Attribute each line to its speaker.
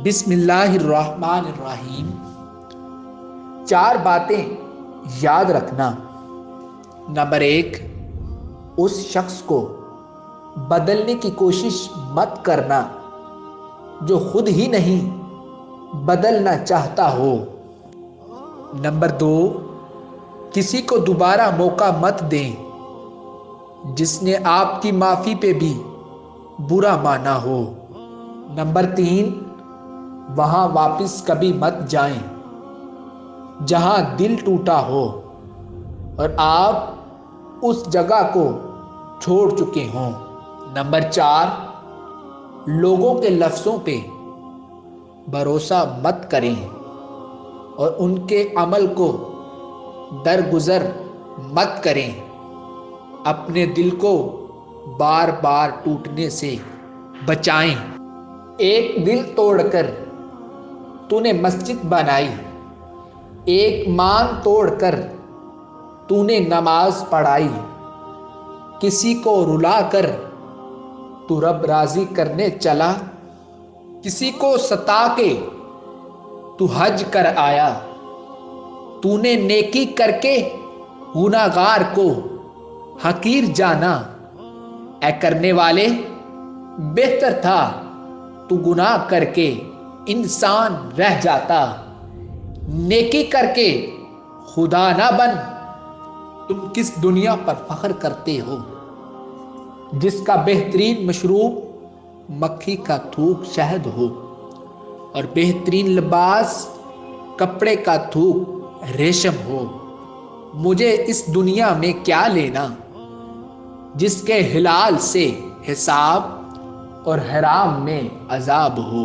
Speaker 1: بسم اللہ الرحمن الرحیم۔ 4 باتیں یاد رکھنا۔ نمبر 1، اس شخص کو بدلنے کی کوشش مت کرنا جو خود ہی نہیں بدلنا چاہتا ہو۔ نمبر 2، کسی کو دوبارہ موقع مت دیں جس نے آپ کی معافی پہ بھی برا مانا ہو۔ نمبر 3، وہاں واپس کبھی مت جائیں جہاں دل ٹوٹا ہو اور آپ اس جگہ کو چھوڑ چکے ہوں۔ نمبر 4، لوگوں کے لفظوں پہ بھروسہ مت کریں اور ان کے عمل کو درگزر مت کریں۔ اپنے دل کو بار بار ٹوٹنے سے بچائیں۔ ایک دل توڑ کر تو نے مسجد بنائی، ایک مان توڑ کر تو نے نماز پڑھائی۔ کسی کو رلا کر تو رب راضی کرنے چلا، کسی کو ستا کے تو حج کر آیا۔ تو نے نیکی کر کے گناہگار کو حقیر جانا۔ اے کرنے والے، بہتر تھا تو گناہ کر کے انسان رہ جاتا، نیکی کر کے خدا نہ بن۔ تم کس دنیا پر فخر کرتے ہو جس کا بہترین مشروب مکھی کا تھوک شہد ہو اور بہترین لباس کپڑے کا تھوک ریشم ہو؟ مجھے اس دنیا میں کیا لینا جس کے حلال سے حساب اور حرام میں عذاب ہو۔